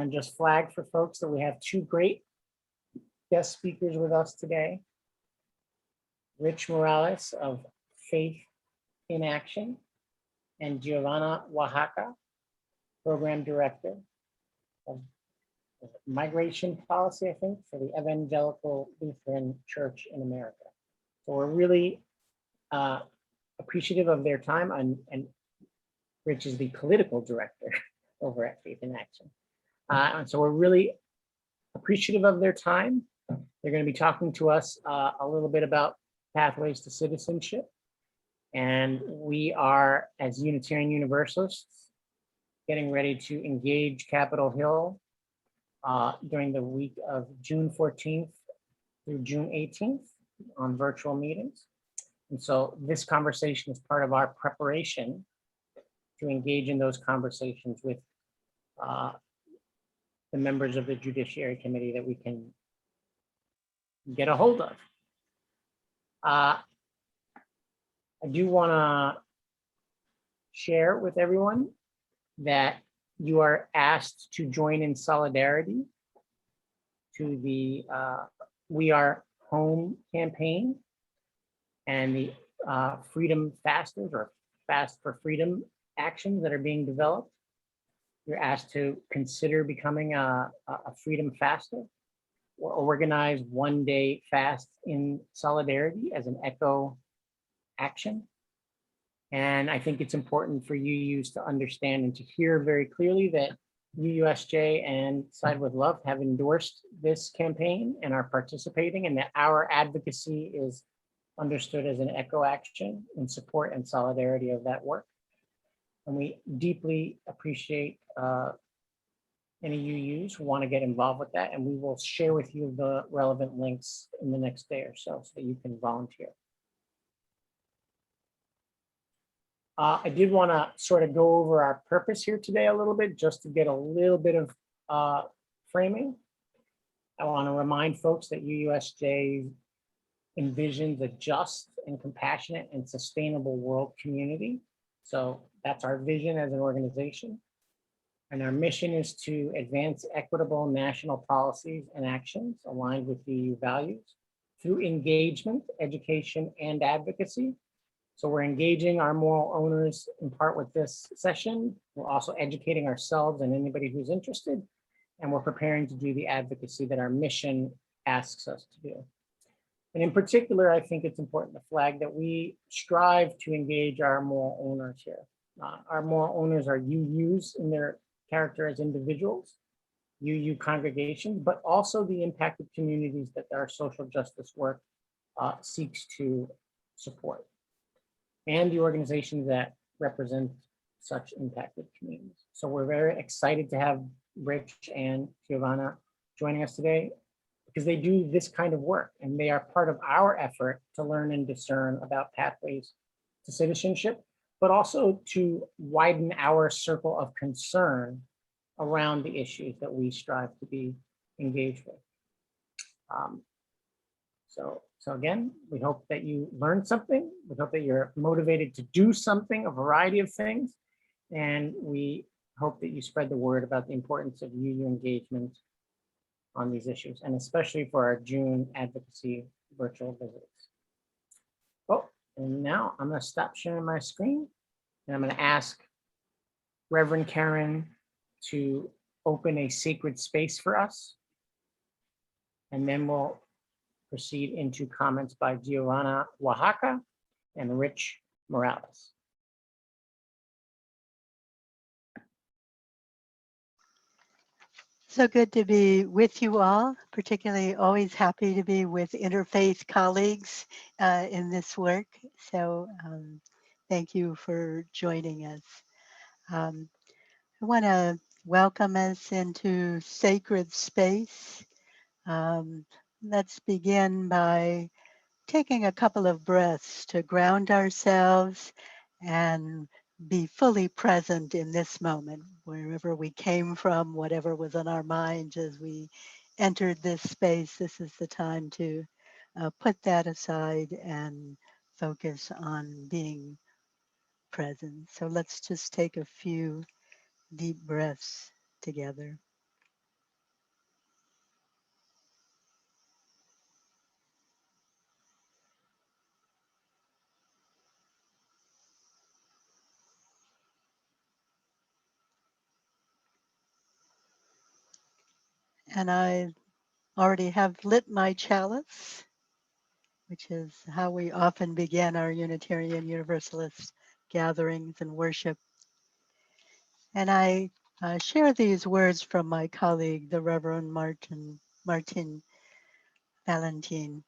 want to just flag for folks that we have two great guest speakers with us today. Rich Morales of Faith in Action and Giovanna Oaxaca, Program Director of Migration Policy, I think, for the Evangelical Lutheran Church in America. So we're really appreciative of their time, and Rich is the political director over at Faith in Action. And so we're really appreciative of their time. They're going to be talking to us a little bit about pathways to citizenship. And we are, as Unitarian Universalists, getting ready to engage Capitol Hill during the week of June 14th through June 18th on virtual meetings. And so this conversation is part of our preparation to engage in those conversations with the members of the Judiciary Committee that we can get a hold of. I do want to share with everyone that you are asked to join in solidarity to the We Are Home campaign and the Freedom Fasters or Fast for Freedom actions that are being developed. You're asked to consider becoming a Freedom Faster or organize one-day fast in solidarity as an echo action. And I think it's important for UUs to understand and to hear very clearly that UUSJ and Side with Love have endorsed this campaign and are participating, and that our advocacy is understood as an echo action in support and solidarity of that work. And we deeply appreciate any UUs who want to get involved with that, and we will share with you the relevant links in the next day or so that you can volunteer. I did want to sort of go over our purpose here today a little bit, just to get a little bit of framing. I want to remind folks that UUSJ envisions a just and compassionate and sustainable world community. So that's our vision as an organization. And our mission is to advance equitable national policies and actions aligned with UU values through engagement, education, and advocacy. So we're engaging our moral owners in part with this session. We're also educating ourselves and anybody who's interested. And we're preparing to do the advocacy that our mission asks us to do. And in particular, I think it's important to flag that we strive to engage our moral owners here. Our moral owners are UUs in their character as individuals, UU congregations, but also the impacted communities that our social justice work seeks to support, and the organizations that represent such impacted communities. So we're very excited to have Rich and Giovanna joining us today, because they do this kind of work and they are part of our effort to learn and discern about pathways to citizenship, but also to widen our circle of concern around the issues that we strive to be engaged with. So again, we hope that you learned something. We hope that you're motivated to do something, a variety of things. And we hope that you spread the word about the importance of UU engagement on these issues, and especially for our June advocacy virtual visits. Oh, and now I'm going to stop sharing my screen, and I'm going to ask Reverend Karen to open a sacred space for us, and then we'll proceed into comments by Giovanna Oaxaca and Rich Morales. So good to be with you all, particularly always happy to be with interfaith colleagues in this work. So thank you for joining us. I want to welcome us into sacred space. Let's begin by taking a couple of breaths to ground ourselves and be fully present in this moment, wherever we came from, whatever was on our minds as we entered this space. This is the time to put that aside and focus on being present. So let's just take a few deep breaths together. And I already have lit my chalice, which is how we often begin our Unitarian Universalist gatherings and worship. And I share these words from my colleague, the Reverend Martin Valentin,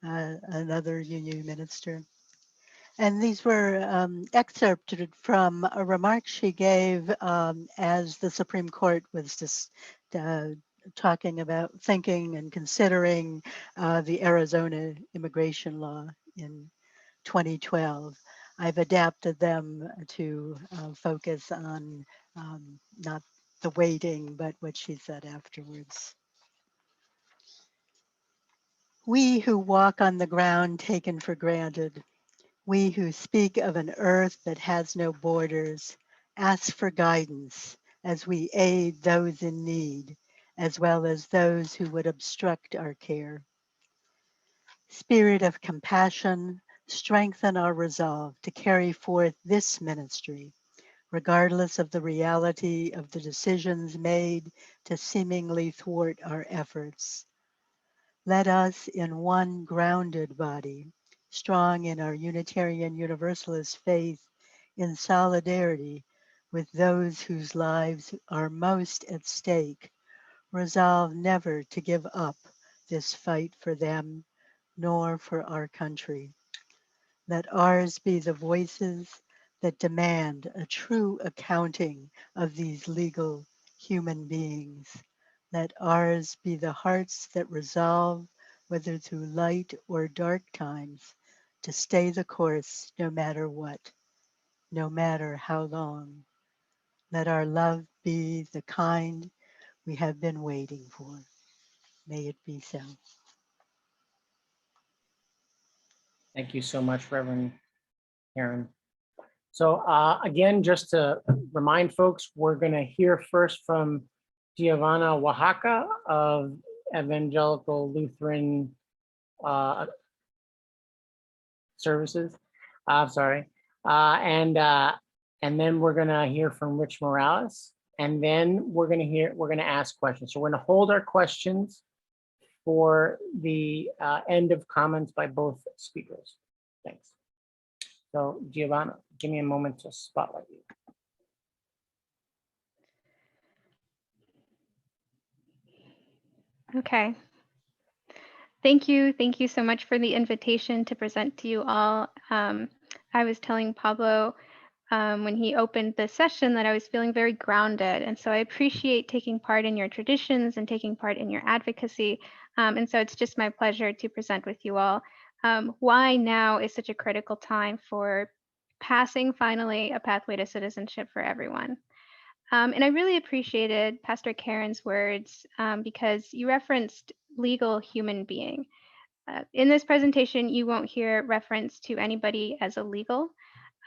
another UU minister. And these were excerpted from a remark she gave as the Supreme Court was just talking about thinking and considering the Arizona immigration law in 2012. I've adapted them to focus on not the waiting, but what she said afterwards. We who walk on the ground taken for granted, we who speak of an earth that has no borders, ask for guidance as we aid those in need, as well as those who would obstruct our care. Spirit of compassion, strengthen our resolve to carry forth this ministry, regardless of the reality of the decisions made to seemingly thwart our efforts. Let us, in one grounded body, strong in our Unitarian Universalist faith, in solidarity with those whose lives are most at stake, resolve never to give up this fight for them, nor for our country. Let ours be the voices that demand a true accounting of these legal human beings. Let ours be the hearts that resolve, whether through light or dark times, to stay the course no matter what, no matter how long. Let our love be the kind we have been waiting for. May it be so. Thank you so much, Reverend Karen. So again, just to remind folks, we're going to hear first from Giovanna Oaxaca of Evangelical Lutheran Services. Sorry. And then we're going to hear from Rich Morales. And then we're going to ask questions. So we're going to hold our questions for the end of comments by both speakers. Thanks. So Giovanna, give me a moment to spotlight you. Okay. Thank you. Thank you so much for the invitation to present to you all. I was telling Pablo when he opened the session that I was feeling very grounded. And so I appreciate taking part in your traditions and taking part in your advocacy. And so it's just my pleasure to present with you all why now is such a critical time for passing finally a pathway to citizenship for everyone. And I really appreciated Pastor Karen's words because you referenced legal human being. In this presentation, you won't hear reference to anybody as illegal.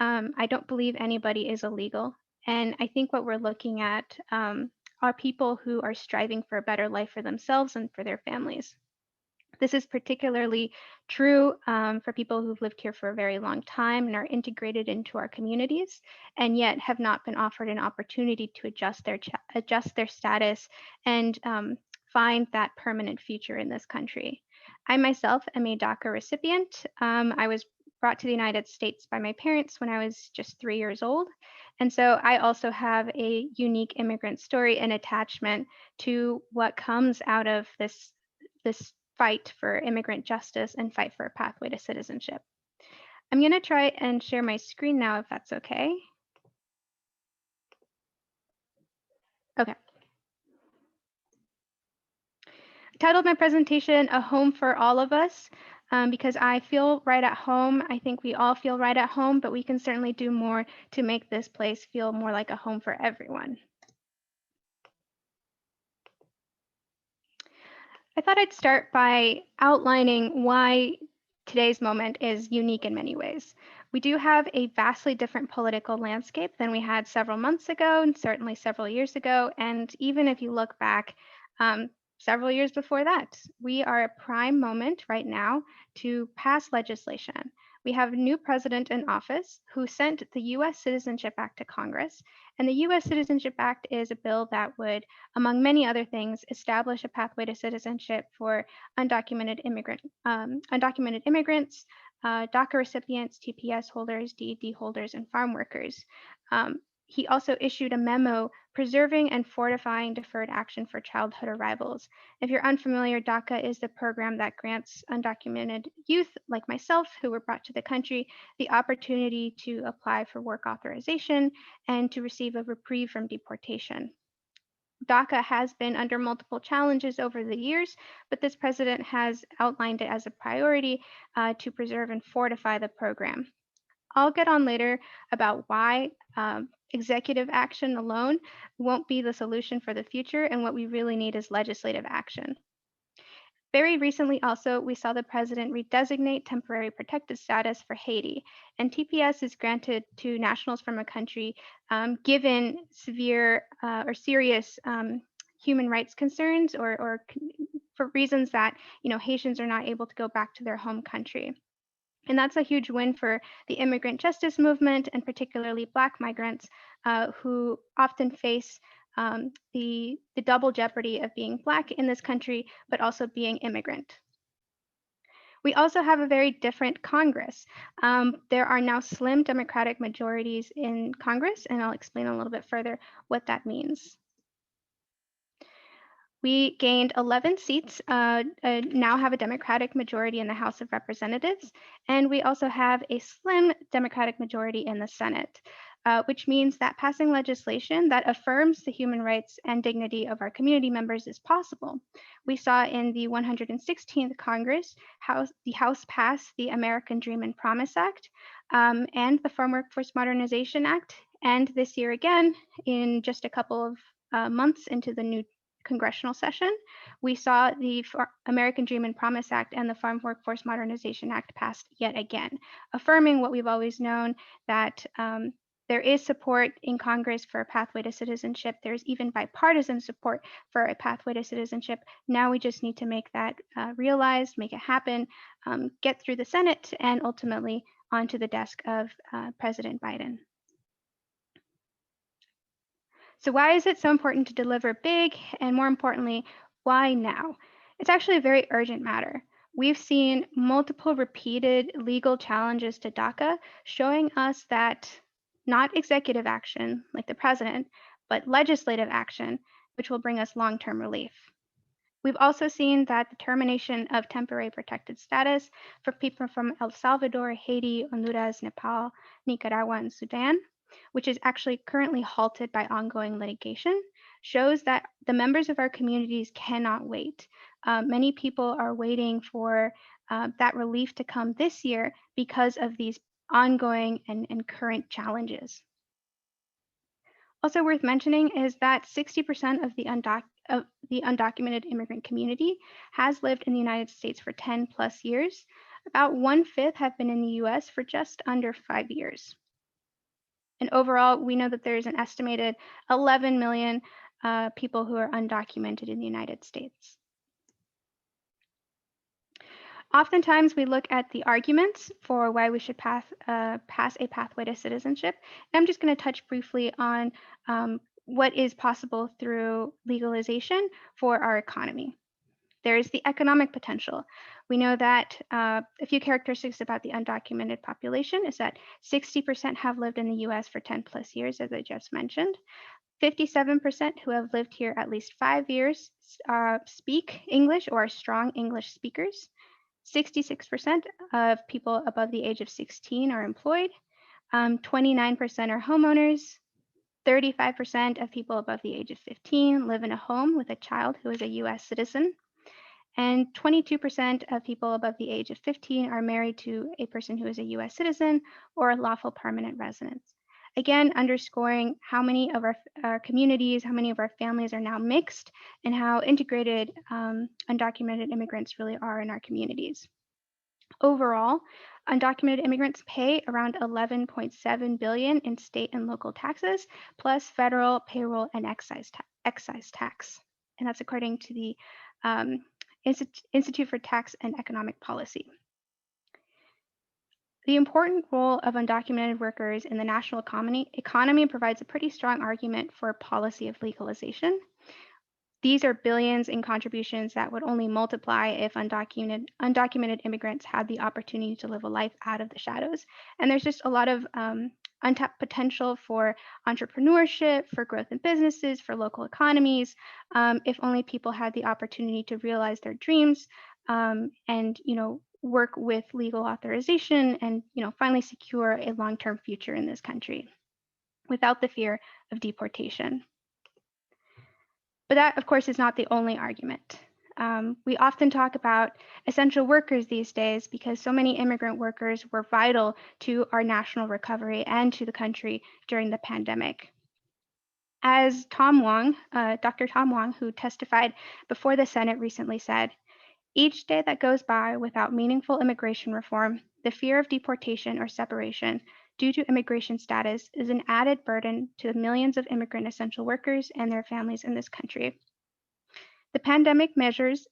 I don't believe anybody is illegal. And I think what we're looking at are people who are striving for a better life for themselves and for their families. This is particularly true for people who've lived here for a very long time and are integrated into our communities, and yet have not been offered an opportunity to adjust their status and find that permanent future in this country. I myself am a Daca recipient. I was brought to the United States by my parents when I was just 3 years old. And so I also have a unique immigrant story and attachment to what comes out of this fight for immigrant justice and fight for a pathway to citizenship. I'm going to try and share my screen now, if that's okay. Okay. I titled my presentation, A Home for All of Us, because I feel right at home. I think we all feel right at home, but we can certainly do more to make this place feel more like a home for everyone. I thought I'd start by outlining why today's moment is unique in many ways. We do have a vastly different political landscape than we had several months ago and certainly several years ago. And even if you look back several years before that, we are a prime moment right now to pass legislation. We have a new president in office who sent the U.S. Citizenship Act to Congress. And the U.S. Citizenship Act is a bill that would, among many other things, establish a pathway to citizenship for undocumented immigrants, DACA recipients, TPS holders, DED holders, and farm workers. He also issued a memo preserving and fortifying deferred action for childhood arrivals. If you're unfamiliar, DACA is the program that grants undocumented youth like myself who were brought to the country the opportunity to apply for work authorization and to receive a reprieve from deportation. DACA has been under multiple challenges over the years, but this president has outlined it as a priority to preserve and fortify the program. I'll get on later about why executive action alone won't be the solution for the future, and what we really need is legislative action. Very recently also, we saw the president redesignate temporary protected status for Haiti, and TPS is granted to nationals from a country given severe or serious human rights concerns or for reasons that Haitians are not able to go back to their home country. And that's a huge win for the immigrant justice movement, and particularly Black migrants who often face the double jeopardy of being Black in this country, but also being immigrant. We also have a very different Congress. There are now slim Democratic majorities in Congress, and I'll explain a little bit further what that means. We gained 11 seats, now have a Democratic majority in the House of Representatives, and we also have a slim Democratic majority in the Senate, which means that passing legislation that affirms the human rights and dignity of our community members is possible. We saw in the 116th Congress, the House passed the American Dream and Promise Act and the Farm Workforce Modernization Act, and this year again, in just a couple of months into the new congressional session, we saw the American Dream and Promise Act and the Farm Workforce Modernization Act passed yet again, affirming what we've always known, that there is support in Congress for a pathway to citizenship. There's even bipartisan support for a pathway to citizenship. Now we just need to make that realized, make it happen, get through the Senate, and ultimately onto the desk of President Biden. So why is it so important to deliver big, and more importantly, why now? It's actually a very urgent matter. We've seen multiple repeated legal challenges to DACA showing us that not executive action like the president, but legislative action, which will bring us long-term relief. We've also seen that the termination of temporary protected status for people from El Salvador, Haiti, Honduras, Nepal, Nicaragua, and Sudan, which is actually currently halted by ongoing litigation, shows that the members of our communities cannot wait. Many people are waiting for that relief to come this year because of these ongoing and current challenges. Also worth mentioning is that 60% of the undocumented immigrant community has lived in the United States for 10 plus years. About 1/5 have been in the US for just under 5 years. And overall, we know that there's an estimated 11 million people who are undocumented in the United States. Oftentimes, we look at the arguments for why we should pass a pathway to citizenship. And I'm just going to touch briefly on what is possible through legalization for our economy. There is the economic potential. We know that a few characteristics about the undocumented population is that 60% have lived in the US for 10 plus years, as I just mentioned. 57% who have lived here at least 5 years speak English or are strong English speakers. 66% of people above the age of 16 are employed. 29% are homeowners. 35% of people above the age of 15 live in a home with a child who is a US citizen. And 22% of people above the age of 15 are married to a person who is a US citizen or a lawful permanent resident. Again, underscoring how many of our communities, how many of our families are now mixed, and how integrated undocumented immigrants really are in our communities. Overall, undocumented immigrants pay around $11.7 billion in state and local taxes, plus federal, payroll, and excise tax. And that's according to the Institute for Tax and Economic Policy. The important role of undocumented workers in the national economy provides a pretty strong argument for a policy of legalization. These are billions in contributions that would only multiply if undocumented immigrants had the opportunity to live a life out of the shadows. And there's just a lot of untapped potential for entrepreneurship, for growth in businesses, for local economies, if only people had the opportunity to realize their dreams and, work with legal authorization and, finally secure a long-term future in this country without the fear of deportation. But that, of course, is not the only argument. We often talk about essential workers these days because so many immigrant workers were vital to our national recovery and to the country during the pandemic. As Dr. Tom Wong, who testified before the Senate recently said, each day that goes by without meaningful immigration reform, the fear of deportation or separation due to immigration status is an added burden to the millions of immigrant essential workers and their families in this country. The pandemic measures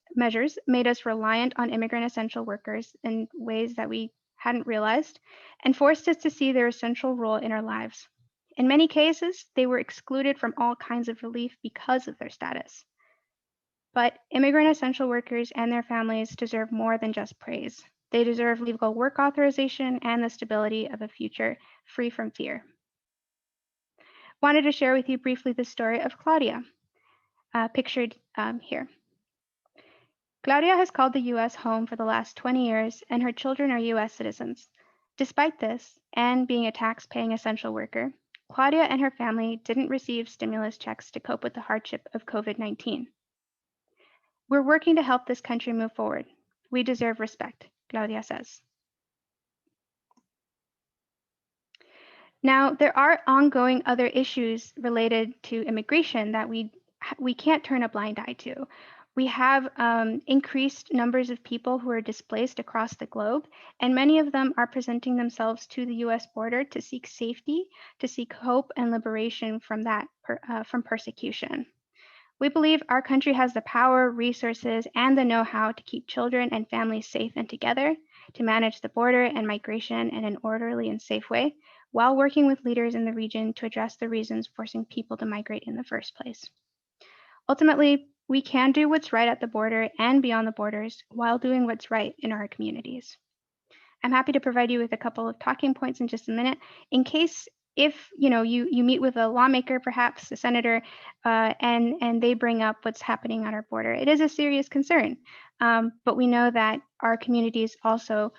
made us reliant on immigrant essential workers in ways that we hadn't realized and forced us to see their essential role in our lives. In many cases, they were excluded from all kinds of relief because of their status. But immigrant essential workers and their families deserve more than just praise. They deserve legal work authorization and the stability of a future free from fear. Wanted to share with you briefly the story of Claudia, pictured here. Claudia has called the US home for the last 20 years, and her children are US citizens. Despite this, and being a tax-paying essential worker, Claudia and her family didn't receive stimulus checks to cope with the hardship of COVID-19. We're working to help this country move forward. We deserve respect, Claudia says. Now, there are ongoing other issues related to immigration that we can't turn a blind eye to. We have increased numbers of people who are displaced across the globe, and many of them are presenting themselves to the US border to seek safety, to seek hope and liberation from persecution. We believe our country has the power, resources, and the know-how to keep children and families safe and together, to manage the border and migration in an orderly and safe way, while working with leaders in the region to address the reasons forcing people to migrate in the first place. Ultimately, we can do what's right at the border and beyond the borders while doing what's right in our communities. I'm happy to provide you with a couple of talking points in just a minute in case if you meet with a lawmaker, perhaps a senator, and they bring up what's happening on our border. It is a serious concern, but we know that our communities also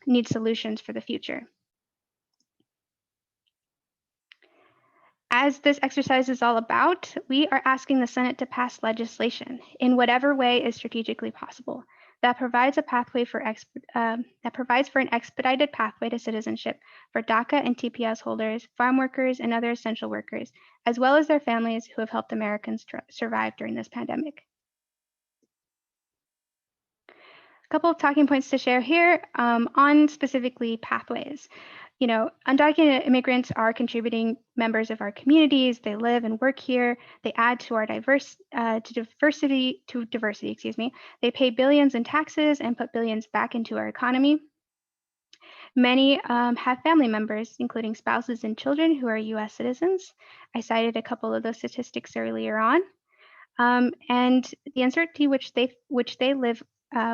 need solutions for the future. As this exercise is all about, we are asking the Senate to pass legislation in whatever way is strategically possible that provides an expedited pathway to citizenship for DACA and TPS holders, farm workers, and other essential workers, as well as their families who have helped Americans survive during this pandemic. A couple of talking points to share here on specifically pathways. Undocumented immigrants are contributing members of our communities. They live and work here. They add to our diversity. They pay billions in taxes and put billions back into our economy. Many have family members, including spouses and children who are US citizens. I cited a couple of those statistics earlier on. And the uncertainty which they live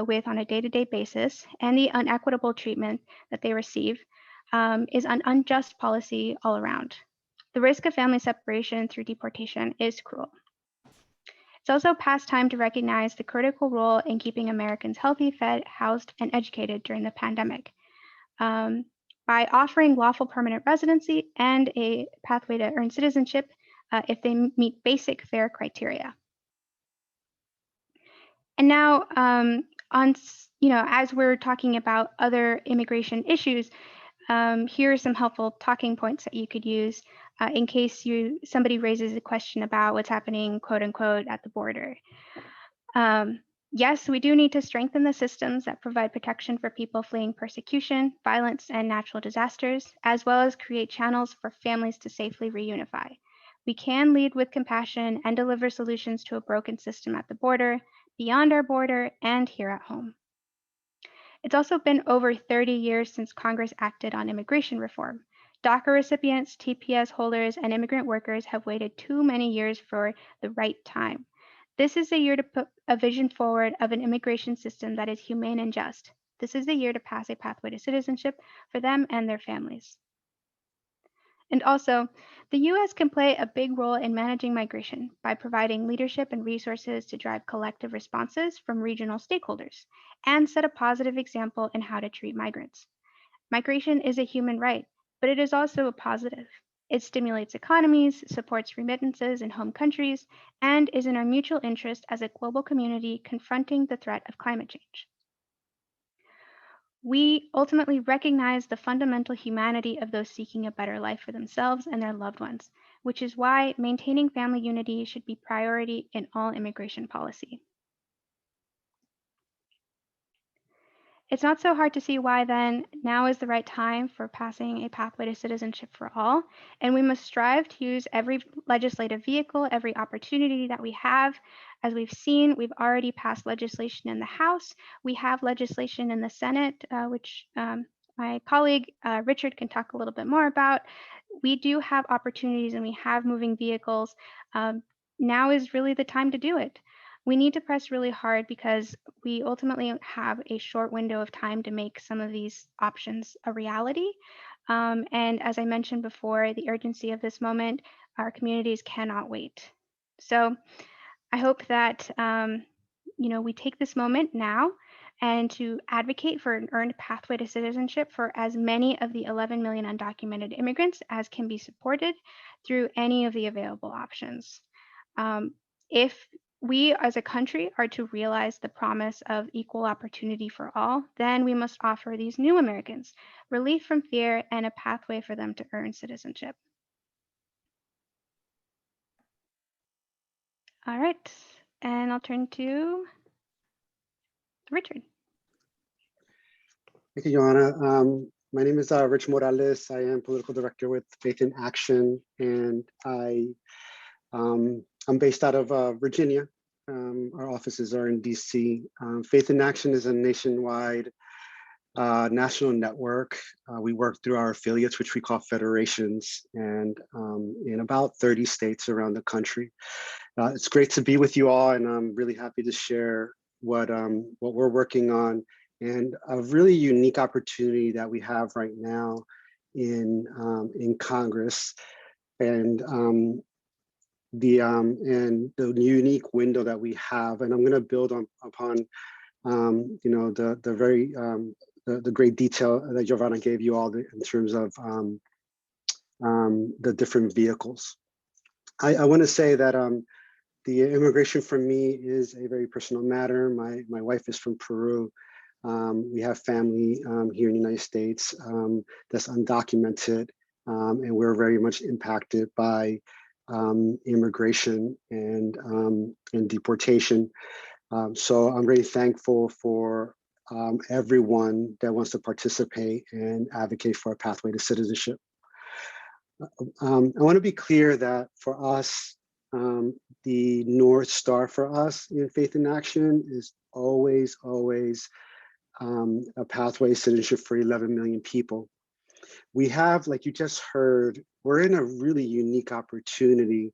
with on a day-to-day basis and the unequitable treatment that they receive is an unjust policy all around. The risk of family separation through deportation is cruel. It's also past time to recognize the critical role in keeping Americans healthy, fed, housed, and educated during the pandemic. By offering lawful permanent residency and a pathway to earn citizenship if they meet basic fair criteria. And now, as we're talking about other immigration issues, here are some helpful talking points that you could use in case somebody raises a question about what's happening, quote unquote, at the border. Yes, we do need to strengthen the systems that provide protection for people fleeing persecution, violence, and natural disasters, as well as create channels for families to safely reunify. We can lead with compassion and deliver solutions to a broken system at the border, beyond our border, and here at home. It's also been over 30 years since Congress acted on immigration reform. Daca recipients, TPS holders, and immigrant workers have waited too many years for the right time. This is the year to put a vision forward of an immigration system that is humane and just. This is the year to pass a pathway to citizenship for them and their families. And also, the US can play a big role in managing migration by providing leadership and resources to drive collective responses from regional stakeholders and set a positive example in how to treat migrants. Migration is a human right, but it is also a positive. It stimulates economies, supports remittances in home countries, and is in our mutual interest as a global community confronting the threat of climate change. We ultimately recognize the fundamental humanity of those seeking a better life for themselves and their loved ones, which is why maintaining family unity should be priority in all immigration policy. It's not so hard to see why then now is the right time for passing a pathway to citizenship for all, and we must strive to use every legislative vehicle, every opportunity that we have. As we've seen, we've already passed legislation in the House. We have legislation in the Senate, which my colleague Richard can talk a little bit more about. We do have opportunities and we have moving vehicles. Now is really the time to do it. We need to press really hard because we ultimately have a short window of time to make some of these options a reality. And as I mentioned before, the urgency of this moment, our communities cannot wait. So I hope that we take this moment now and to advocate for an earned pathway to citizenship for as many of the 11 million undocumented immigrants as can be supported through any of the available options. If we as a country are to realize the promise of equal opportunity for all, then we must offer these new Americans relief from fear and a pathway for them to earn citizenship. All right, and I'll turn to Richard. Thank you, Joanna. My name is Rich Morales. I am political director with Faith in Action, and I'm based out of Virginia. Our offices are in DC. Faith in Action is a nationwide national network. We work through our affiliates, which we call federations, and in about 30 states around the country. It's great to be with you all, and I'm really happy to share what we're working on, and a really unique opportunity that we have right now in Congress, and the unique window that we have. And I'm going to build upon the very the great detail that Giovanna gave you all in terms of the different vehicles. I want to say that the immigration for me is a very personal matter. My wife is from Peru. We have family here in the United States that's undocumented, and we're very much impacted by immigration and deportation. So I'm very thankful for everyone that wants to participate and advocate for a pathway to citizenship. I want to be clear that for us, the North Star for us in Faith in Action is always a pathway to citizenship for 11 million people. We have, like you just heard, we're in a really unique opportunity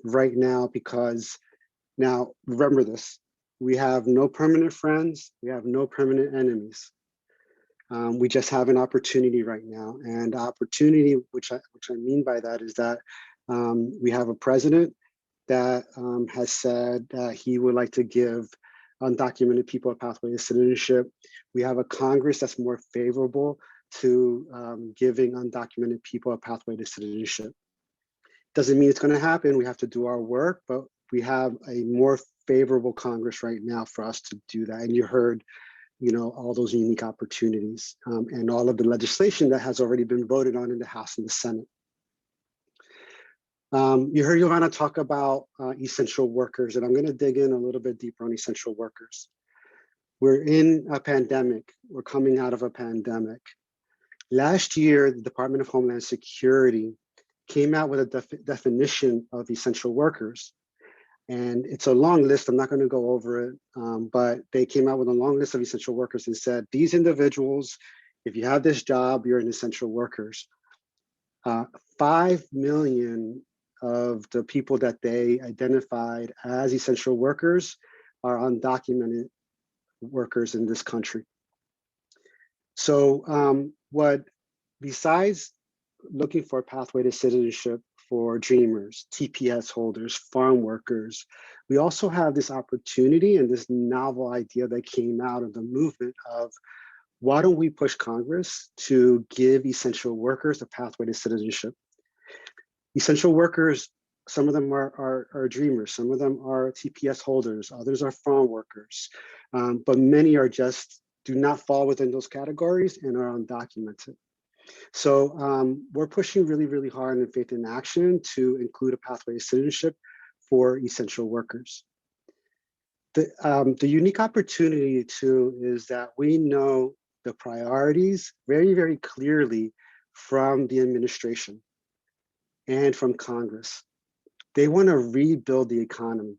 right now, because now remember this, we have no permanent friends, we have no permanent enemies. We just have an opportunity right now, and opportunity, which I mean by that, is that we have a president that has said that he would like to give undocumented people a pathway to citizenship. We have a Congress that's more favorable to giving undocumented people a pathway to citizenship. Doesn't mean it's going to happen. We have to do our work, but we have a more favorable Congress right now for us to do that. And you heard, all those unique opportunities and all of the legislation that has already been voted on in the House and the Senate. You heard Joanna talk about essential workers, and I'm going to dig in a little bit deeper on essential workers. We're in a pandemic. We're coming out of a pandemic. Last year, the Department of Homeland Security came out with a definition of essential workers. And it's a long list. I'm not going to go over it, but they came out with a long list of essential workers and said, these individuals, if you have this job, you're an essential workers. 5 million of the people that they identified as essential workers are undocumented workers in this country. So besides looking for a pathway to citizenship for dreamers, TPS holders, farm workers, we also have this opportunity and this novel idea that came out of the movement of, why don't we push Congress to give essential workers a pathway to citizenship? Essential workers, some of them are dreamers, some of them are TPS holders, others are farm workers, but many are just do not fall within those categories and are undocumented. So we're pushing really, really hard in Faith in Action to include a pathway to citizenship for essential workers. The unique opportunity too is that we know the priorities very, very clearly from the administration and from Congress. They want to rebuild the economy.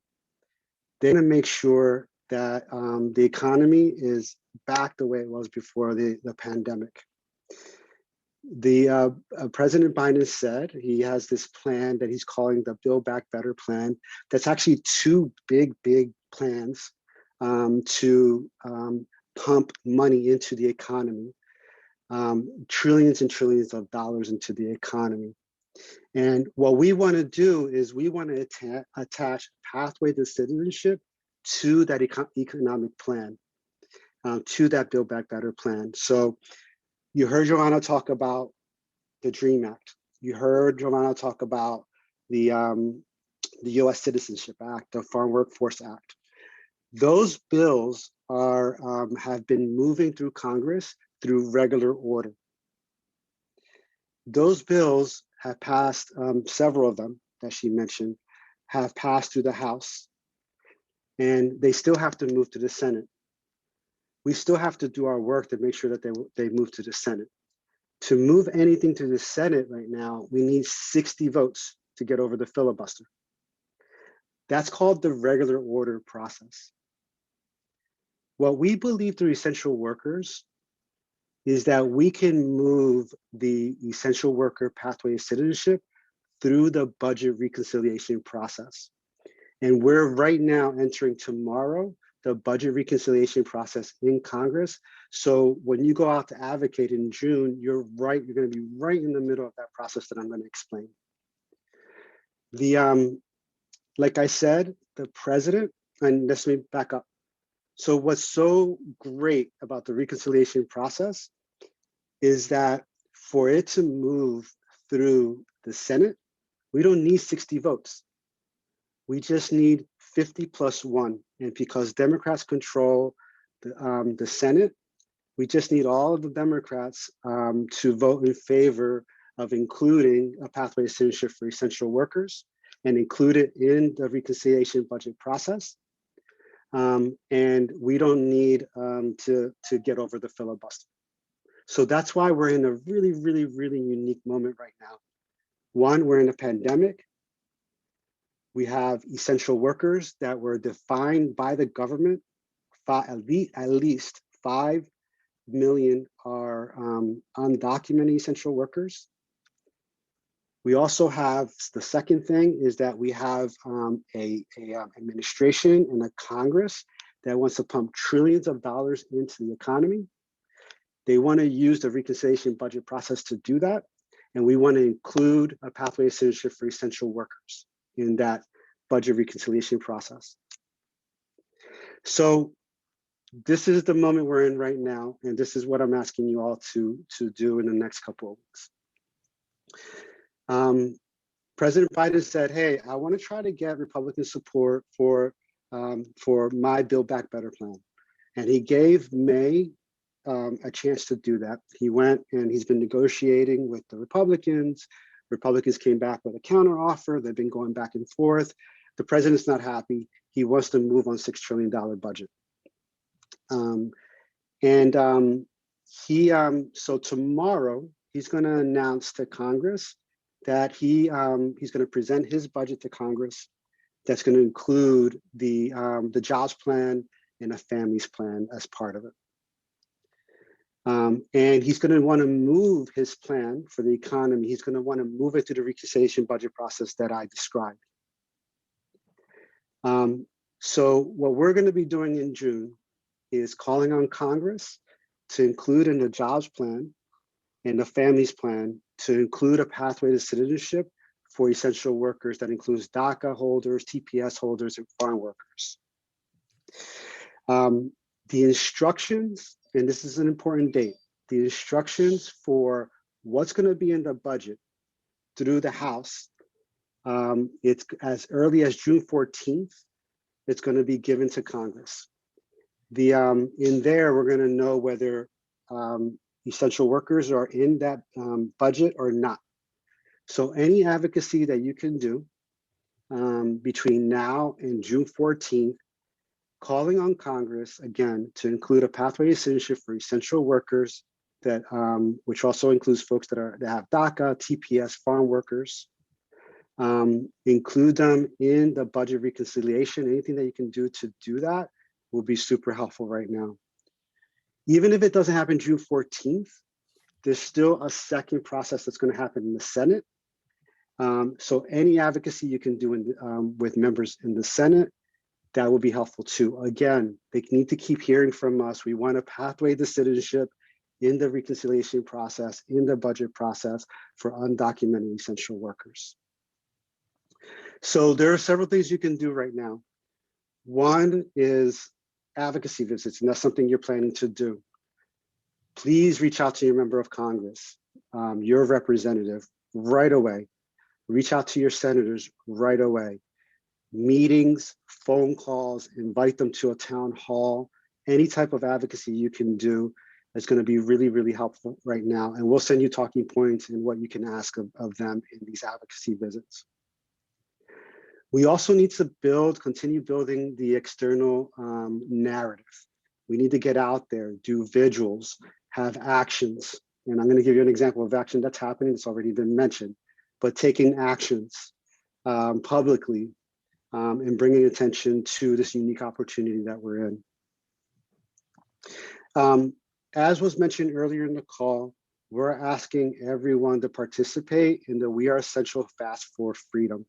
They want to make sure that the economy is back the way it was before the pandemic. President Biden said he has this plan that he's calling the Build Back Better plan. That's actually two big plans to pump money into the economy, trillions and trillions of dollars into the economy. And what we want to do is we want to attach pathway to citizenship to that economic plan, to that Build Back Better plan. So you heard Joanna talk about the DREAM Act. You heard Joanna talk about the U.S. Citizenship Act, the Farm Workforce Act. Those bills have been moving through Congress through regular order. Those bills have passed, several of them that she mentioned, have passed through the House, and they still have to move to the Senate. We still have to do our work to make sure that they move to the Senate. To move anything to the Senate right now, we need 60 votes to get over the filibuster. That's called the regular order process. What we believe through essential workers is that we can move the essential worker pathway to citizenship through the budget reconciliation process. And we're right now entering tomorrow the budget reconciliation process in Congress. So when you go out to advocate in June, you're going to be right in the middle of that process that I'm going to explain. Like I said, the president, and let me back up. So what's so great about the reconciliation process is that for it to move through the Senate, we don't need 60 votes. We just need 50 plus 1. And because Democrats control the Senate, we just need all of the Democrats to vote in favor of including a pathway to citizenship for essential workers and include it in the reconciliation budget process. And we don't need to get over the filibuster. So that's why we're in a really, really, really unique moment right now. One, we're in a pandemic. We have essential workers that were defined by the government. At least 5 million are undocumented essential workers. We also have, the second thing is that we have a administration and a Congress that wants to pump trillions of dollars into the economy. They want to use the reconciliation budget process to do that. And we want to include a pathway to citizenship for essential workers in that budget reconciliation process. So this is the moment we're in right now. And this is what I'm asking you all to do in the next couple of weeks. President Biden said, hey, I want to try to get Republican support for my Build Back Better plan. And he gave May a chance to do that. He went and he's been negotiating with the Republicans. Republicans came back with a counteroffer. They've been going back and forth. The president's not happy. He wants to move on $6 trillion budget. So tomorrow he's going to announce to Congress that he's going to present his budget to Congress. that's going to include the jobs plan and a families plan as part of it. And he's going to want to move his plan for the economy. He's going to want to move it to the reconciliation budget process that I described. So what we're going to be doing in June is calling on Congress to include in the jobs plan and the families plan to include a pathway to citizenship for essential workers that includes DACA holders, TPS holders, and farm workers. The instructions, and this is an important date, the instructions for what's going to be in the budget through the House, it's as early as June 14th, it's going to be given to Congress. In there, we're going to know whether essential workers are in that budget or not. So any advocacy that you can do between now and June 14th, calling on Congress, again, to include a pathway to citizenship for essential workers, that which also includes folks that have DACA, TPS, farm workers, include them in the budget reconciliation. Anything that you can do to do that will be super helpful right now. Even if it doesn't happen June 14th, there's still a second process that's going to happen in the Senate. So any advocacy you can do with members in the Senate, that will be helpful too. Again, they need to keep hearing from us. We want a pathway to citizenship in the reconciliation process, in the budget process for undocumented essential workers. So there are several things you can do right now. One is advocacy visits, and that's something you're planning to do. Please reach out to your member of Congress, your representative right away. Reach out to your senators right away. Meetings, phone calls, invite them to a town hall. Any type of advocacy you can do is going to be really, really helpful right now. And we'll send you talking points and what you can ask of them in these advocacy visits. We also need to continue building the external narrative. We need to get out there, do visuals, have actions. And I'm going to give you an example of action that's happening. It's already been mentioned, but taking actions publicly and bringing attention to this unique opportunity that we're in. As was mentioned earlier in the call, we're asking everyone to participate in the We Are Essential Fast for Freedom.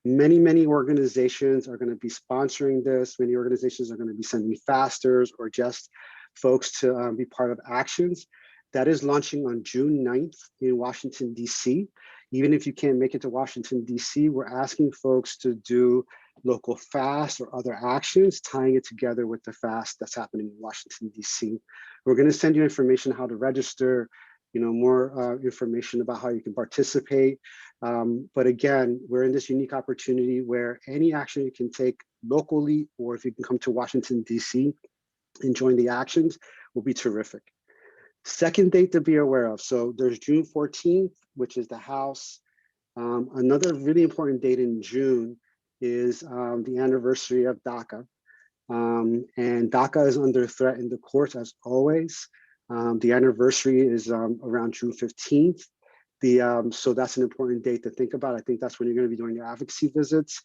Many, many organizations are going to be sponsoring this. Many organizations are going to be sending fasters or just folks to be part of actions. That is launching on June 9th in Washington, D.C. Even if you can't make it to Washington, D.C., we're asking folks to do local fasts or other actions, tying it together with the fast that's happening in Washington, D.C. We're going to send you information on how to register, more information about how you can participate. But again, we're in this unique opportunity where any action you can take locally, or if you can come to Washington, D.C. and join the actions, will be terrific. Second date to be aware of. So there's June 14th, which is the House. Another really important date in June is the anniversary of DACA. And DACA is under threat in the courts as always. The anniversary is around June 15th. So that's an important date to think about. I think that's when you're going to be doing your advocacy visits.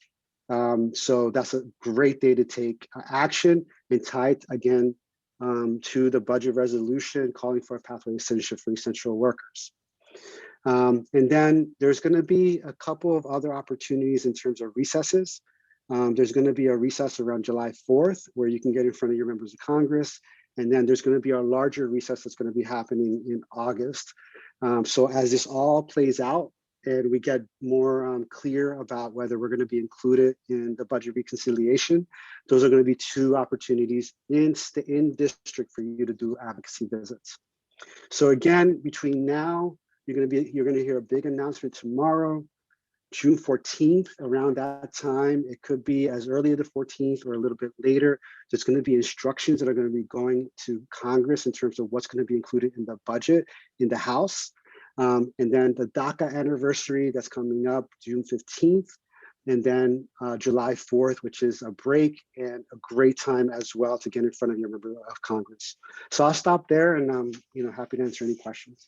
So that's a great day to take action and tie it again to the budget resolution calling for a pathway to citizenship for essential workers. And then there's going to be a couple of other opportunities in terms of recesses. There's going to be a recess around July 4th where you can get in front of your members of Congress. And then there's going to be a larger recess that's going to be happening in August. So as this all plays out and we get more clear about whether we're going to be included in the budget reconciliation, those are going to be two opportunities in district for you to do advocacy visits. So again, between now, you're going to hear a big announcement tomorrow, June 14th. Around that time, it could be as early as the 14th or a little bit later. There's going to be instructions that are going to be going to Congress in terms of what's going to be included in the budget in the House. And then the DACA anniversary that's coming up June 15th. And then July 4th, which is a break and a great time as well to get in front of your member of Congress. So I'll stop there and I'm happy to answer any questions.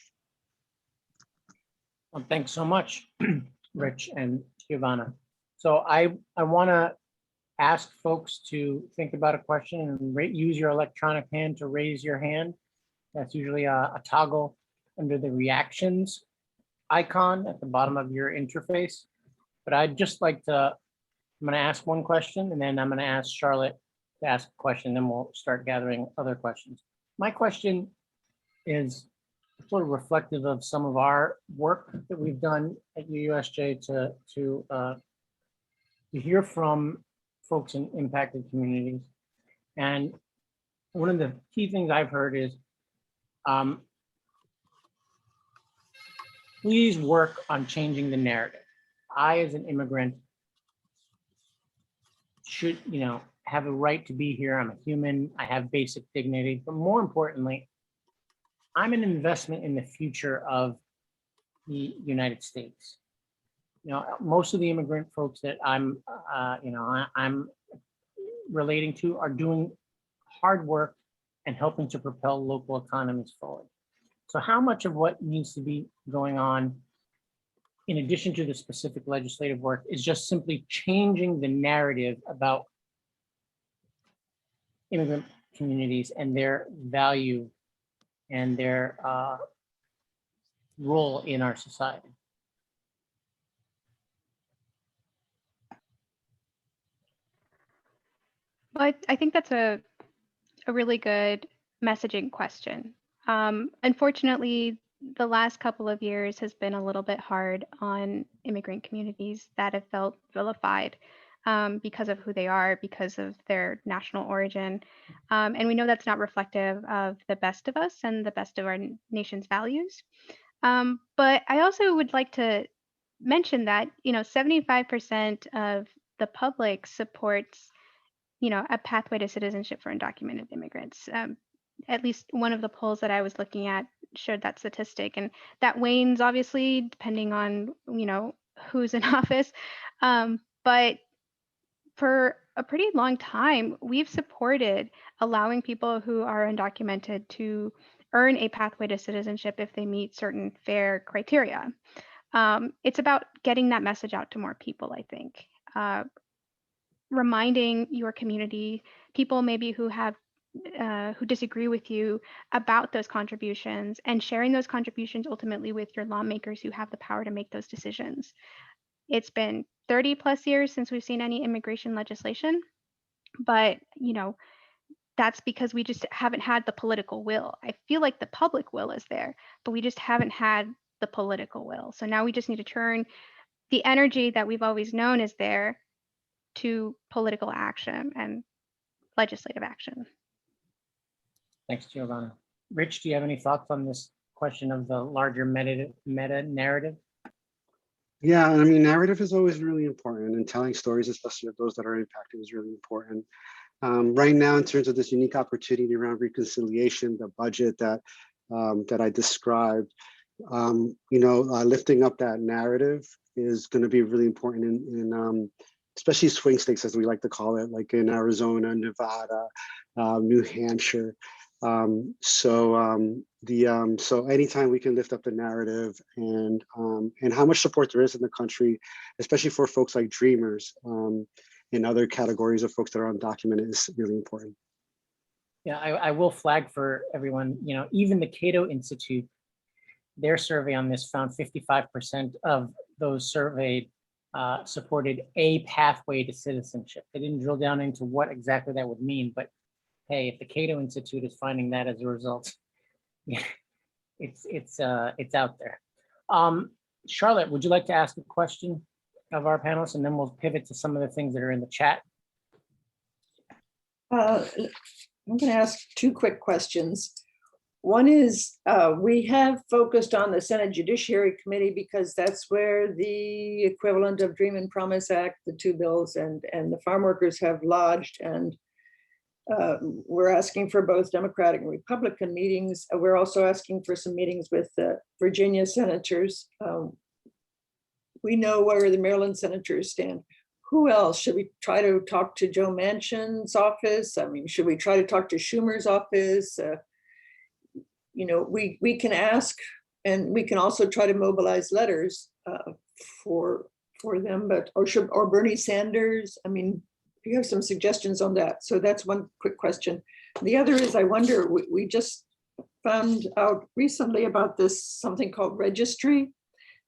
Well, thanks so much, Rich and Giovanna. So I want to ask folks to think about a question and use your electronic hand to raise your hand. That's usually a toggle under the reactions icon at the bottom of your interface. But I'd just like to, I'm going to ask one question and then I'm going to ask Charlotte to ask a question, then we'll start gathering other questions. My question is sort of reflective of some of our work that we've done at UUSJ to hear from folks in impacted communities. And one of the key things I've heard is, please work on changing the narrative. I, as an immigrant, should, have a right to be here. I'm a human, I have basic dignity, but more importantly, I'm an investment in the future of the United States. Most of the immigrant folks that I'm relating to are doing hard work and helping to propel local economies forward. So how much of what needs to be going on, in addition to the specific legislative work, is just simply changing the narrative about immigrant communities and their value and their role in our society? Well, I think that's a really good messaging question. Unfortunately, the last couple of years has been a little bit hard on immigrant communities that have felt vilified because of who they are, because of their national origin. And we know that's not reflective of the best of us and the best of our nation's values. But I also would like to mention that, 75% of the public supports, a pathway to citizenship for undocumented immigrants. At least one of the polls that I was looking at showed that statistic, and that wanes obviously depending on, who's in office. But for a pretty long time, we've supported allowing people who are undocumented to earn a pathway to citizenship if they meet certain fair criteria. It's about getting that message out to more people, I think. Reminding your community, people maybe who have who disagree with you about those contributions, and sharing those contributions ultimately with your lawmakers who have the power to make those decisions. It's been 30 plus years since we've seen any immigration legislation, but that's because we just haven't had the political will. I feel like the public will is there, but we just haven't had the political will. So now we just need to turn the energy that we've always known is there to political action and legislative action. Thanks, Giovanna. Rich, do you have any thoughts on this question of the larger meta narrative? Yeah, I mean, narrative is always really important, and telling stories, especially of those that are impacted, is really important. Right now, in terms of this unique opportunity around reconciliation, the budget that I described, lifting up that narrative is going to be really important in especially swing states, as we like to call it, like in Arizona, Nevada, New Hampshire. So anytime we can lift up the narrative and how much support there is in the country, especially for folks like dreamers and other categories of folks that are undocumented, is really important. Yeah, I will flag for everyone, even the Cato Institute, their survey on this found 55% of those surveyed supported a pathway to citizenship. They didn't drill down into what exactly that would mean, but hey, if the Cato Institute is finding that as a result, it's out there. Charlotte, would you like to ask a question of our panelists, and then we'll pivot to some of the things that are in the chat? I'm going to ask two quick questions. One is, we have focused on the Senate Judiciary Committee because that's where the equivalent of Dream and Promise Act, the two bills, and the farm workers have lodged, and we're asking for both Democratic and Republican meetings. We're also asking for some meetings with Virginia senators. We know where the Maryland senators stand. Who else? Should we try to talk to Joe Manchin's office? I mean, should we try to talk to Schumer's office? We can ask, and we can also try to mobilize letters for for them, but, or Bernie Sanders. I mean, you have some suggestions on that. So that's one quick question. The other is, I wonder, we just found out recently about this, something called registry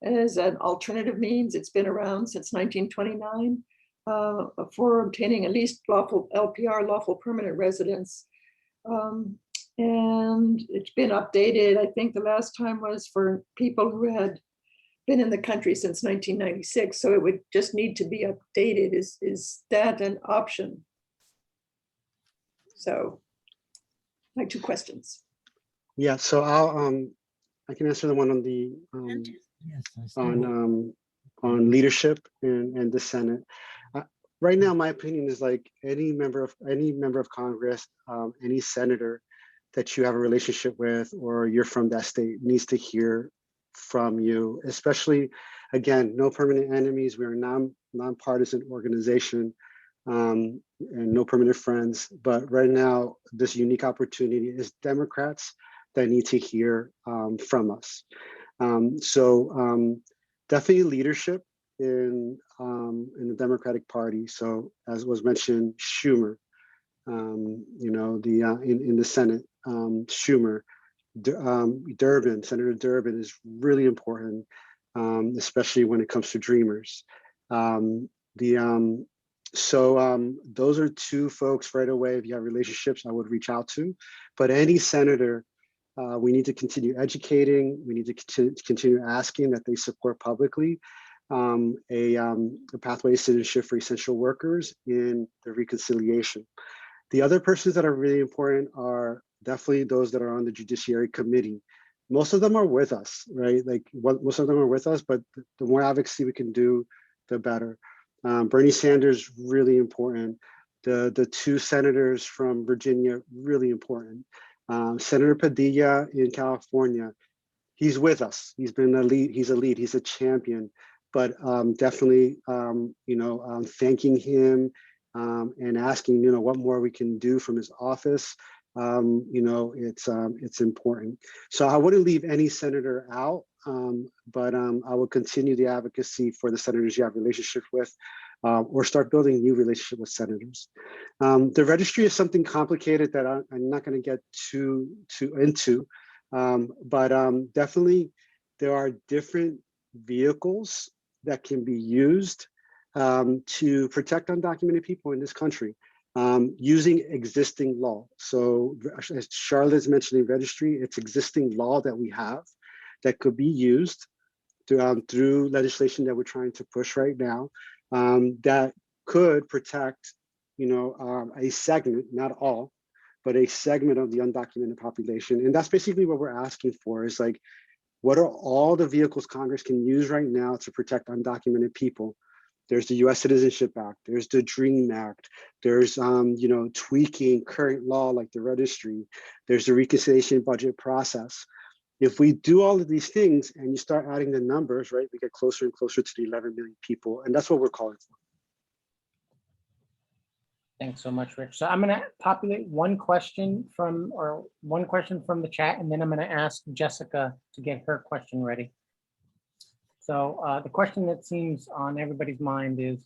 as an alternative means. It's been around since 1929 for obtaining at least lawful LPR, lawful permanent residence. And it's been updated. I think the last time was for people who had been in the country since 1996. So it would just need to be updated. Is that an option? So my two questions. Yeah, so I can answer the one on the on leadership and the Senate. Right now, my opinion is like any member of Congress, any senator that you have a relationship with or you're from that state needs to hear from you, especially, again, no permanent enemies. We're a nonpartisan organization and no permanent friends. But right now, this unique opportunity is Democrats that need to hear from us. So definitely leadership in the Democratic Party. So as was mentioned, Schumer, you know, in the Senate, Schumer, Durbin, Senator Durbin is really important, especially when it comes to Dreamers. So those are two folks right away. If you have relationships, I would reach out to. But any senator, we need to continue educating. We need to continue asking that they support publicly a pathway to citizenship for essential workers in the reconciliation. The other persons that are really important are definitely those that are on the Judiciary Committee. Most of them are with us, right? Like most of them are with us, but the more advocacy we can do, the better. Bernie Sanders, really important. The two senators from Virginia, really important. Senator Padilla in California, he's with us. He's been a lead, he's a champion, but definitely, you know, thanking him and asking, you know, what more we can do from his office. You know, it's important. So I wouldn't leave any senator out, but I will continue the advocacy for the senators you have relationships with, or start building new relationships with senators. The registry is something complicated that I'm not going to get too into, but definitely there are different vehicles that can be used to protect undocumented people in this country using existing law. So as Charlotte's mentioning registry, it's existing law that we have that could be used through legislation that we're trying to push right now that could protect, you know, a segment, not all, but a segment of the undocumented population. And that's basically what we're asking for, is like, what are all the vehicles Congress can use right now to protect undocumented people? There's the U.S. Citizenship Act, there's the DREAM Act, there's you know, tweaking current law like the registry, there's the reconciliation budget process. If we do all of these things and you start adding the numbers, right, we get closer and closer to the 11 million people, and that's what we're calling for. Thanks so much, Rich. So I'm going to populate one question from the chat, and then I'm going to ask Jessica to get her question ready. So the question that seems on everybody's mind is,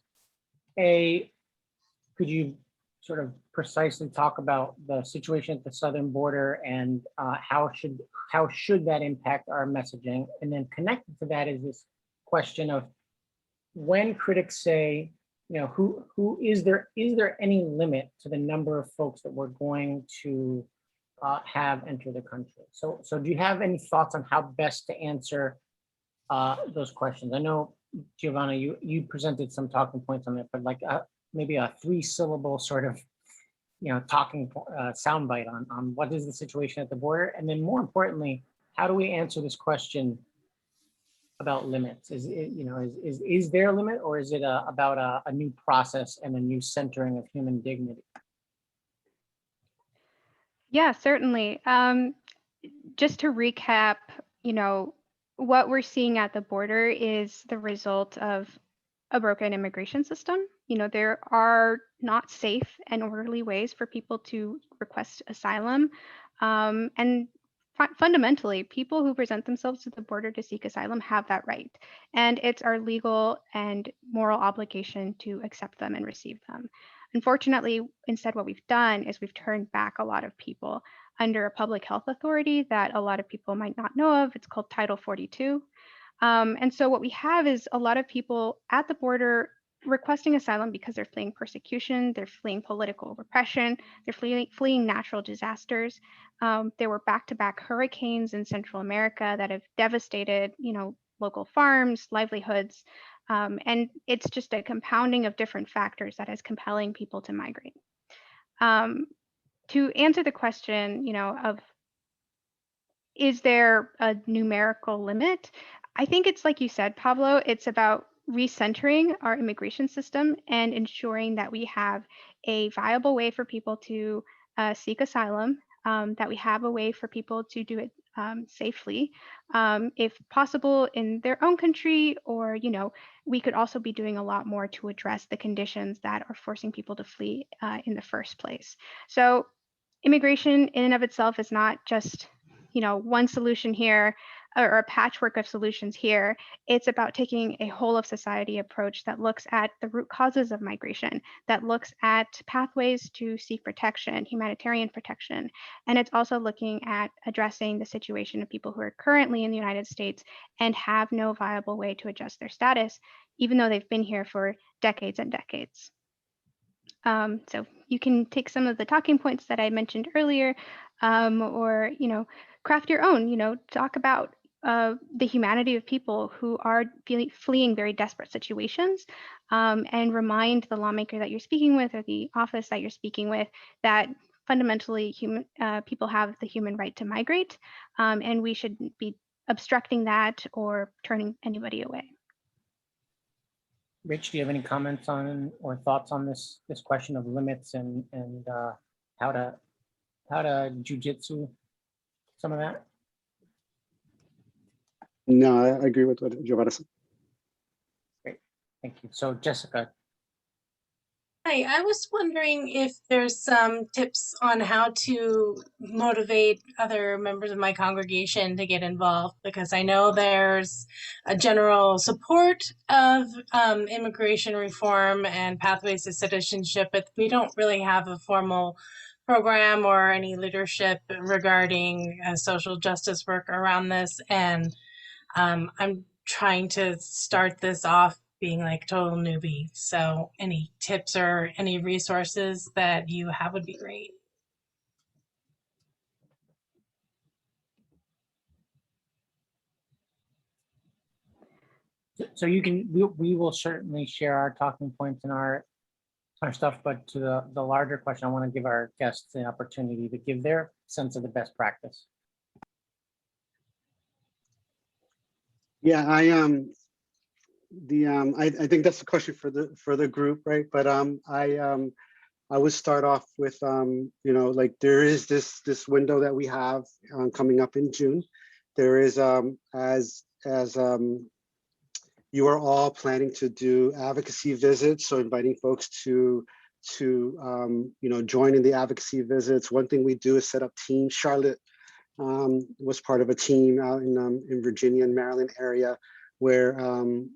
could you sort of precisely talk about the situation at the southern border and how should that impact our messaging? And then connected to that is this question of, when critics say, you know, who is there any limit to the number of folks that we're going to have enter the country? So do you have any thoughts on how best to answer those questions? I know, Giovanna, you presented some talking points on it, but like maybe a 3-syllable sort of, you know, talking soundbite on what is the situation at the border, and then more importantly, how do we answer this question about limits? Is it, you know, is there a limit, or is it about a new process and a new centering of human dignity? Yeah, certainly. Just to recap, you know, what we're seeing at the border is the result of a broken immigration system. You know, there are not safe and orderly ways for people to request asylum. And fundamentally, people who present themselves to the border to seek asylum have that right. And it's our legal and moral obligation to accept them and receive them. Unfortunately, instead, what we've done is we've turned back a lot of people under a public health authority that a lot of people might not know of. It's called Title 42. And so what we have is a lot of people at the border requesting asylum because they're fleeing persecution, they're fleeing political repression, they're fleeing natural disasters. There were back-to-back hurricanes in Central America that have devastated, local farms, livelihoods, and it's just a compounding of different factors that is compelling people to migrate. To answer the question, of is there a numerical limit? I think it's like you said, Pablo, it's about recentering our immigration system and ensuring that we have a viable way for people to seek asylum, that we have a way for people to do it safely, if possible in their own country, or, we could also be doing a lot more to address the conditions that are forcing people to flee in the first place. So immigration in and of itself is not just, one solution here or a patchwork of solutions here. It's about taking a whole of society approach that looks at the root causes of migration, that looks at pathways to seek protection, humanitarian protection. And it's also looking at addressing the situation of people who are currently in the United States and have no viable way to adjust their status, even though they've been here for decades and decades. So you can take some of the talking points that I mentioned earlier, or, craft your own, talk about the humanity of people who are fleeing very desperate situations, and remind the lawmaker that you're speaking with or the office that you're speaking with that fundamentally people have the human right to migrate, and we shouldn't be obstructing that or turning anybody away. Rich, do you have any comments on or thoughts on this question of limits and how to jujitsu some of that? No, I agree with what Giovanna said. Great, thank you. So Jessica. Hi, I was wondering if there's some tips on how to motivate other members of my congregation to get involved, because I know there's a general support of immigration reform and pathways to citizenship, but we don't really have a formal program or any leadership regarding social justice work around this. And I'm trying to start this off being like total newbie. So any tips or any resources that you have would be great. So we will certainly share our talking points and our stuff, but to the larger question, I want to give our guests the opportunity to give their sense of the best practice. Yeah, I think that's the question for the group, right? But I would start off with like there is this window that we have coming up in June. There is as you are all planning to do advocacy visits, so inviting folks to join in the advocacy visits. One thing we do is set up teams. Charlotte was part of a team out in Virginia and Maryland area where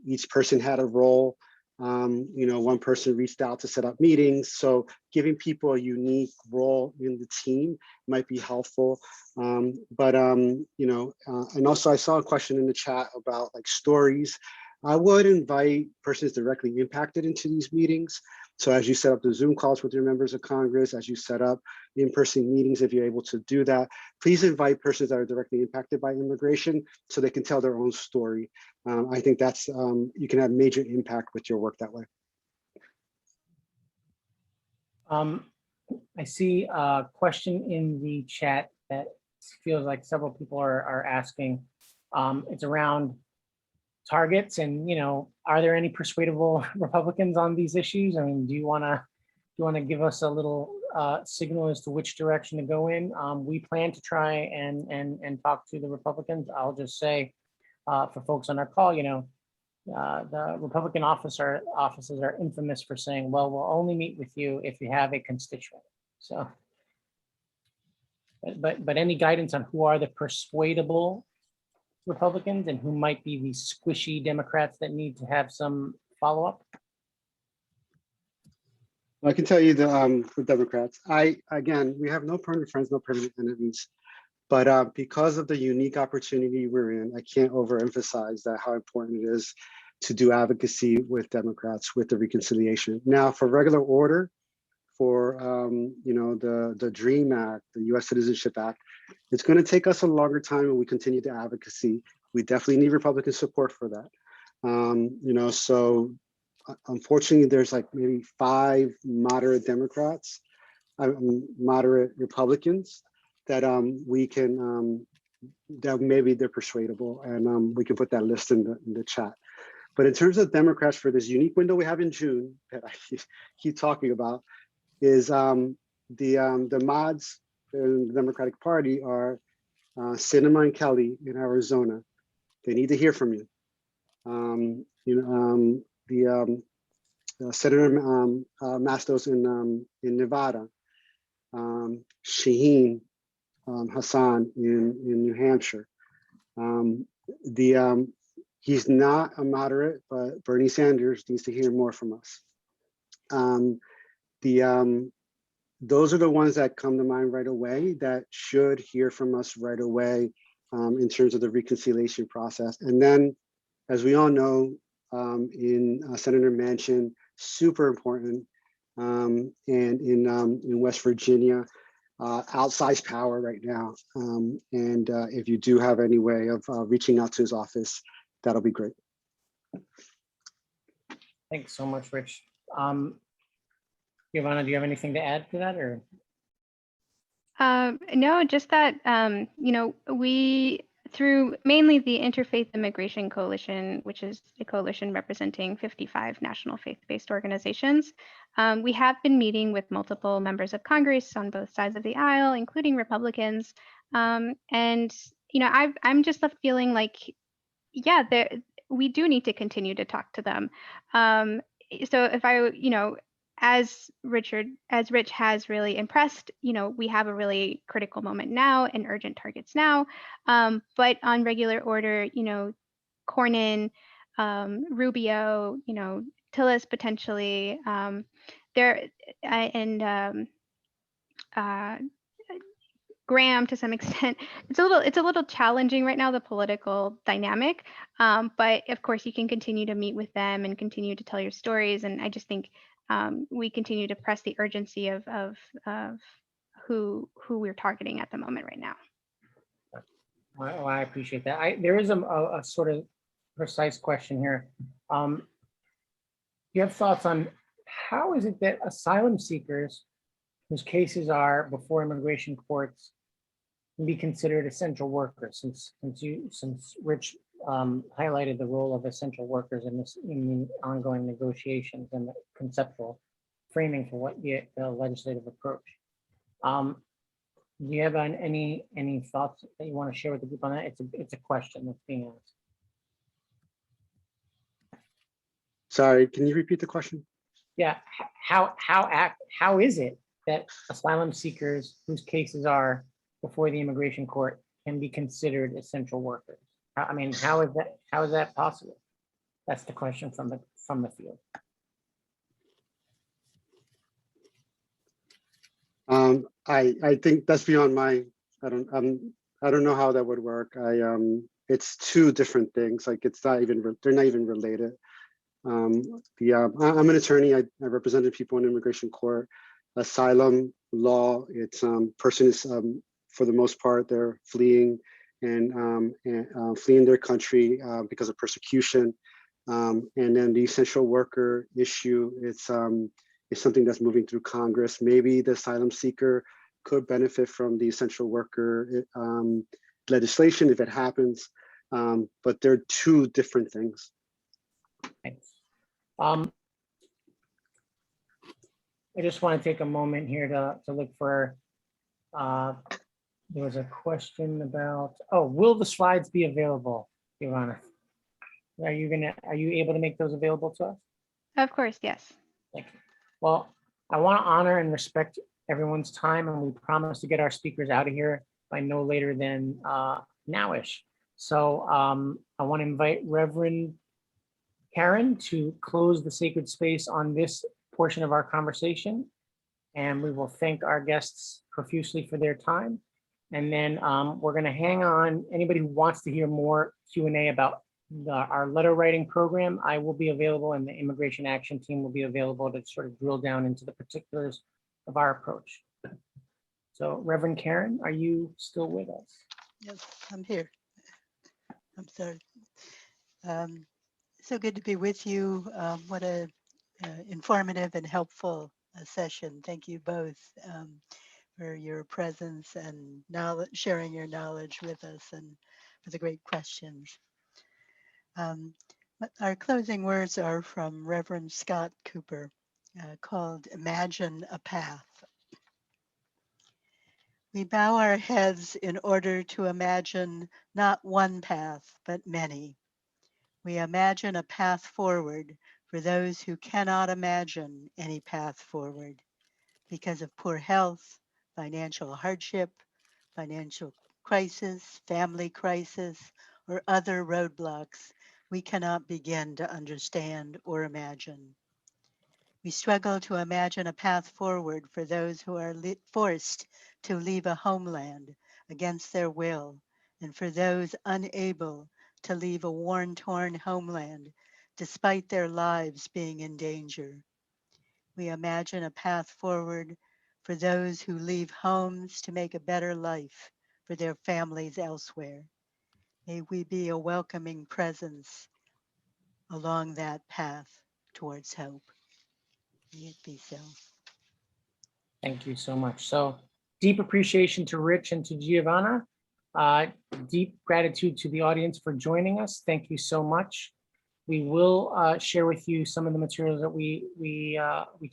each person had a role. One person reached out to set up meetings. So giving people a unique role in the team might be helpful. And also I saw a question in the chat about like stories. I would invite persons directly impacted into these meetings. So as you set up the Zoom calls with your members of Congress, as you set up in-person meetings, if you're able to do that, please invite persons that are directly impacted by immigration so they can tell their own story. I think that's, you can have major impact with your work that way. I see a question in the chat that feels like several people are asking. It's around targets and, are there any persuadable Republicans on these issues? I mean, do you want to give us a little signal as to which direction to go in? We plan to try and talk to the Republicans. I'll just say for folks on our call, the Republican offices are infamous for saying, well, we'll only meet with you if you have a constituent. So But any guidance on who are the persuadable Republicans and who might be the squishy Democrats that need to have some follow-up? I can tell you the Democrats. Again, we have no permanent friends, no permanent enemies. But because of the unique opportunity we're in, I can't overemphasize that how important it is to do advocacy with Democrats with the reconciliation. Now, for regular order, for the DREAM Act, the U.S. Citizenship Act, it's going to take us a longer time when we continue to advocacy. We definitely need Republican support for that. So unfortunately, there's like maybe 5 moderate Democrats, moderate Republicans that we can that maybe they're persuadable, and we can put that list in the chat. But in terms of Democrats for this unique window we have in June that I keep talking about, is the mods in the Democratic Party are Sinema and Kelly in Arizona. They need to hear from you. Senator Mastos in Nevada, Shaheen Hassan in New Hampshire. He's not a moderate, but Bernie Sanders needs to hear more from us. Those are the ones that come to mind right away that should hear from us right away in terms of the reconciliation process. And then, as we all know, in Senator Manchin, super important, and in West Virginia, outsized power right now. And if you do have any way of reaching out to his office, that'll be great. Thanks so much, Rich. Giovanna, do you have anything to add to that, or? No, just that, we, through mainly the Interfaith Immigration Coalition, which is a coalition representing 55 national faith-based organizations, we have been meeting with multiple members of Congress on both sides of the aisle, including Republicans. And, I'm just left feeling like, yeah, we do need to continue to talk to them. So if as Rich has really impressed, we have a really critical moment now and urgent targets now. But on regular order, Cornyn, Rubio, Tillis potentially, Graham to some extent. It's a little challenging right now, the political dynamic. But of course, you can continue to meet with them and continue to tell your stories. And I just think we continue to press the urgency of who we're targeting at the moment right now. Well, I appreciate that. There is a sort of precise question here. You have thoughts on how is it that asylum seekers whose cases are before immigration courts can be considered essential workers, since Rich highlighted the role of essential workers in the ongoing negotiations and the conceptual framing for what the legislative approach. Do you have any thoughts that you want to share with the group on that? It's a question that's being asked. Sorry, can you repeat the question? Yeah, how is it that asylum seekers whose cases are before the immigration court can be considered essential workers? I mean, how is that possible? That's the question from the field. I think that's beyond my. I don't know how that would work. It's 2 different things. Like they're not even related. I'm an attorney. I represented people in immigration court. Asylum law. It's person is for the most part they're fleeing and fleeing their country because of persecution. And then the essential worker issue. It's something that's moving through Congress. Maybe the asylum seeker could benefit from the essential worker legislation if it happens, but they're 2 different things. Thanks. I just want to take a moment here to look for, there was a question about, will the slides be available, Giovanna? Are you able to make those available to us? Of course, yes. Thank you. Well, I want to honor and respect everyone's time, and we promise to get our speakers out of here by no later than nowish. So I want to invite Reverend Karen to close the sacred space on this portion of our conversation. And we will thank our guests profusely for their time. And then we're going to hang on. Anybody who wants to hear more Q&A about our letter writing program, I will be available, and the Immigration Action Team will be available to sort of drill down into the particulars of our approach. So Reverend Karen, are you still with us? Yes, I'm here. I'm sorry. So good to be with you. What a informative and helpful session. Thank you both for your presence and knowledge, sharing your knowledge with us, and for the great questions. Our closing words are from Reverend Scott Cooper, called Imagine a Path. We bow our heads in order to imagine not one path, but many. We imagine a path forward for those who cannot imagine any path forward because of poor health, financial hardship, financial crisis, family crisis, or other roadblocks we cannot begin to understand or imagine. We struggle to imagine a path forward for those who are forced to leave a homeland against their will, and for those unable to leave a war-torn homeland despite their lives being in danger. We imagine a path forward for those who leave homes to make a better life for their families elsewhere. May we be a welcoming presence along that path towards hope. May it be so. Thank you so much. So deep appreciation to Rich and to Giovanna. Deep gratitude to the audience for joining us. Thank you so much. We will share with you some of the materials that we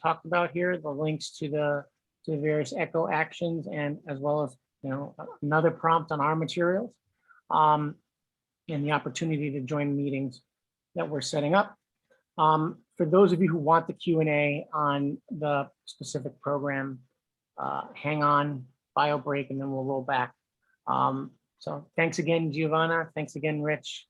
talked about here, the links to the various ECHO actions, and as well as another prompt on our materials, and the opportunity to join meetings that we're setting up. For those of you who want the Q&A on the specific program, hang on, bio break, and then we'll roll back. So thanks again, Giovanna. Thanks again, Rich.